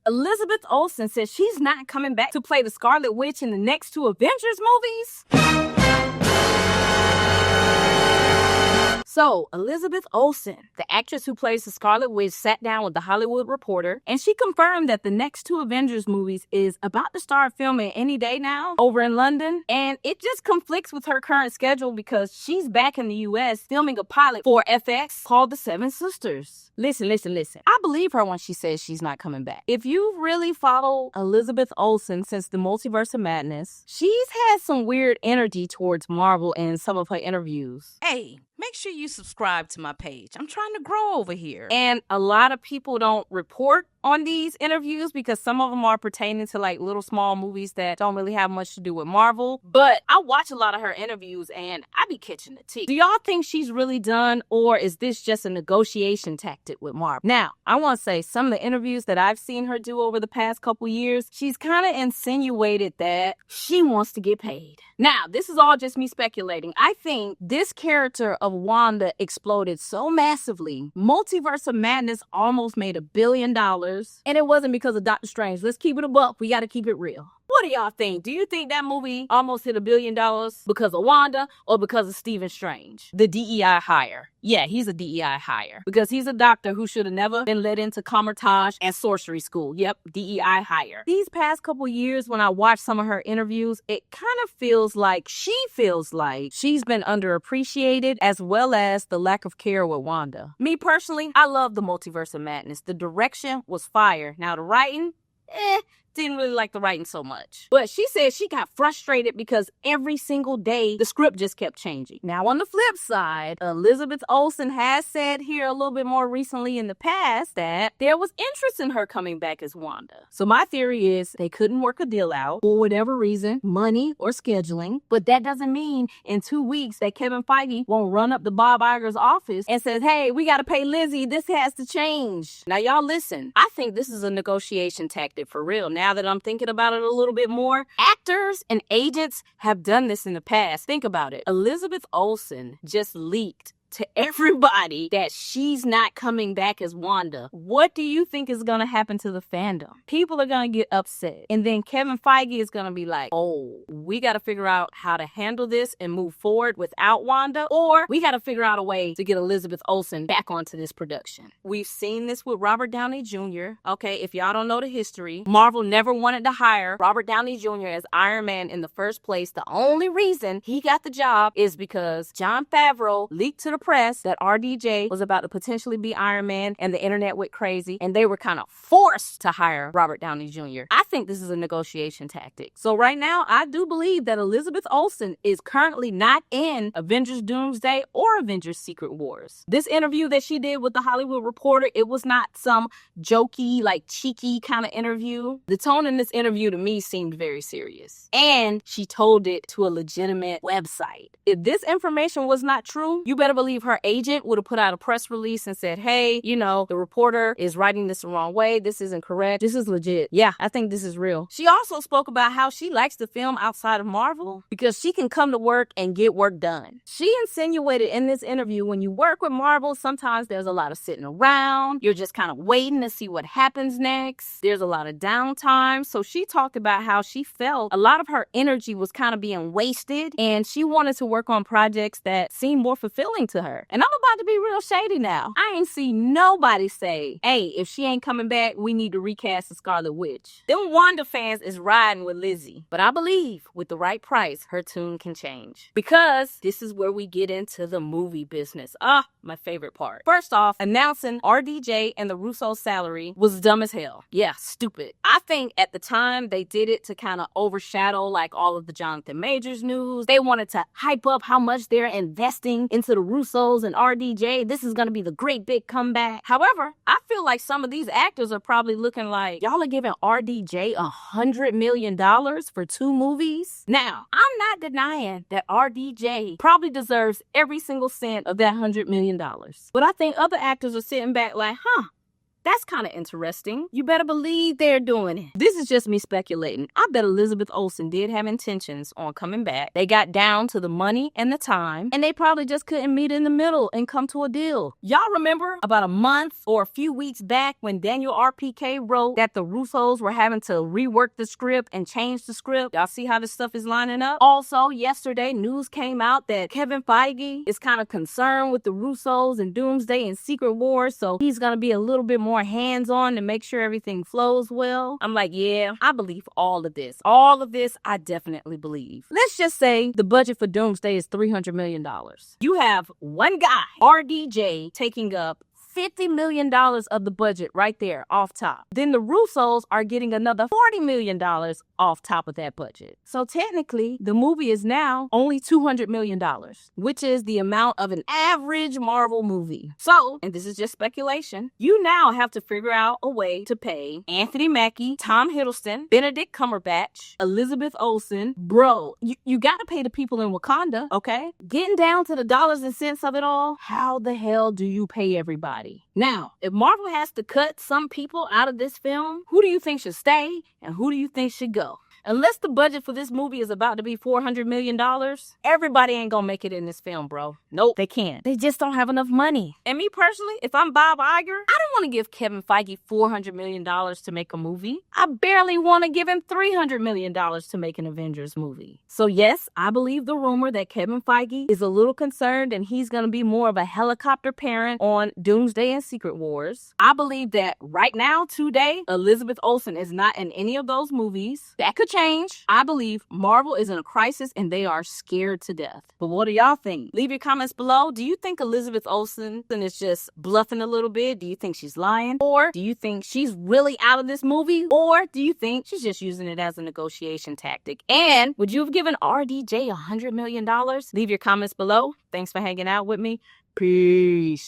Elizabeth Olsen says she's not coming back to play the Scarlet Witch in the next 2 Avengers movies. So, Elizabeth Olsen, the actress who plays the Scarlet Witch, sat down with The Hollywood Reporter, and she confirmed that the next 2 Avengers movies is about to start filming any day now over in London, and it just conflicts with her current schedule because she's back in the US filming a pilot for FX called The Seven Sisters. Listen. I believe her when she says she's not coming back. If you really follow Elizabeth Olsen since the Multiverse of Madness, she's had some weird energy towards Marvel in some of her interviews. Hey, make sure you subscribe to my page. I'm trying to grow over here. And a lot of people don't report on these interviews because some of them are pertaining to like little small movies that don't really have much to do with Marvel. But I watch a lot of her interviews and I be catching the tea. Do y'all think she's really done, or is this just a negotiation tactic with Marvel? Now, I want to say some of the interviews that I've seen her do over the past couple years, she's kind of insinuated that she wants to get paid. Now, this is all just me speculating. I think this character of Wanda exploded so massively, Multiverse of Madness almost made $1 billion. And it wasn't because of Doctor Strange. Let's keep it a buck. We got to keep it real. What do y'all think? Do you think that movie almost hit $1 billion because of Wanda or because of Stephen Strange, the DEI hire? Yeah, he's a DEI hire because he's a doctor who should have never been let into Comertage and sorcery school. Yep, DEI hire. These past couple years when I watched some of her interviews, it kind of feels like she's been underappreciated, as well as the lack of care with Wanda. Me personally, I love the Multiverse of Madness. The direction was fire. Now the writing, didn't really like the writing so much. But she said she got frustrated because every single day the script just kept changing. Now on the flip side, Elizabeth Olsen has said here a little bit more recently in the past that there was interest in her coming back as Wanda. So my theory is they couldn't work a deal out for whatever reason, money or scheduling. But that doesn't mean in 2 weeks that Kevin Feige won't run up to Bob Iger's office and says, hey, we got to pay Lizzie. This has to change. Now y'all listen, I think this is a negotiation tactic for real. Now that I'm thinking about it a little bit more, actors and agents have done this in the past. Think about it. Elizabeth Olsen just leaked to everybody that she's not coming back as Wanda. What do you think is going to happen to the fandom? People are going to get upset. And then Kevin Feige is going to be like, oh, we got to figure out how to handle this and move forward without Wanda, or we got to figure out a way to get Elizabeth Olsen back onto this production. We've seen this with Robert Downey Jr. Okay, if y'all don't know the history, Marvel never wanted to hire Robert Downey Jr. as Iron Man in the first place. The only reason he got the job is because Jon Favreau leaked to the press that RDJ was about to potentially be Iron Man, and the internet went crazy, and they were kind of forced to hire Robert Downey Jr. I think this is a negotiation tactic. So right now, I do believe that Elizabeth Olsen is currently not in Avengers Doomsday or Avengers Secret Wars. This interview that she did with The Hollywood Reporter, it was not some jokey, like cheeky kind of interview. The tone in this interview to me seemed very serious. And she told it to a legitimate website. If this information was not true, you better believe her agent would have put out a press release and said, hey, the reporter is writing this the wrong way. This isn't correct. This is legit. Yeah, I think this is real. She also spoke about how she likes to film outside of Marvel because she can come to work and get work done. She insinuated in this interview when you work with Marvel, sometimes there's a lot of sitting around. You're just kind of waiting to see what happens next. There's a lot of downtime. So she talked about how she felt a lot of her energy was kind of being wasted, and she wanted to work on projects that seemed more fulfilling to her. And I'm about to be real shady now. I ain't seen nobody say, hey, if she ain't coming back, we need to recast the Scarlet Witch. Them Wanda fans is riding with Lizzie. But I believe with the right price, her tune can change. Because this is where we get into the movie business. My favorite part. First off, announcing RDJ and the Russo's salary was dumb as hell. Yeah, stupid. I think at the time they did it to kind of overshadow like all of the Jonathan Majors news. They wanted to hype up how much they're investing into the Russos and RDJ. This is going to be the great big comeback. However, I feel like some of these actors are probably looking like, y'all are giving RDJ $100 million for 2 movies? Now, I'm not denying that RDJ probably deserves every single cent of that $100 million. But I think other actors are sitting back like, That's kind of interesting. You better believe they're doing it. This is just me speculating. I bet Elizabeth Olsen did have intentions on coming back. They got down to the money and the time, and they probably just couldn't meet in the middle and come to a deal. Y'all remember about a month or a few weeks back when Daniel RPK wrote that the Russos were having to rework the script and change the script? Y'all see how this stuff is lining up? Also, yesterday, news came out that Kevin Feige is kind of concerned with the Russos and Doomsday and Secret Wars, so he's gonna be a little bit more hands-on to make sure everything flows well. I'm like, yeah, I believe all of this. All of this, I definitely believe. Let's just say the budget for Doomsday is $300 million. You have one guy, RDJ, taking up $50 million of the budget right there off top. Then the Russos are getting another $40 million off top of that budget. So technically, the movie is now only $200 million, which is the amount of an average Marvel movie. So, and this is just speculation, you now have to figure out a way to pay Anthony Mackie, Tom Hiddleston, Benedict Cumberbatch, Elizabeth Olsen. Bro, you gotta pay the people in Wakanda, okay? Getting down to the dollars and cents of it all, how the hell do you pay everybody? Now, if Marvel has to cut some people out of this film, who do you think should stay and who do you think should go? Unless the budget for this movie is about to be $400 million, everybody ain't gonna make it in this film, bro. Nope, they can't. They just don't have enough money. And me personally, if I'm Bob Iger, I don't want to give Kevin Feige $400 million to make a movie. I barely want to give him $300 million to make an Avengers movie. So yes, I believe the rumor that Kevin Feige is a little concerned and he's gonna be more of a helicopter parent on Doomsday and Secret Wars. I believe that right now, today, Elizabeth Olsen is not in any of those movies. That could change. I believe Marvel is in a crisis and they are scared to death. But what do y'all think? Leave your comments below. Do you think Elizabeth Olsen is just bluffing a little bit? Do you think she's lying? Or do you think she's really out of this movie? Or do you think she's just using it as a negotiation tactic? And would you have given RDJ $100 million? Leave your comments below. Thanks for hanging out with me. Peace.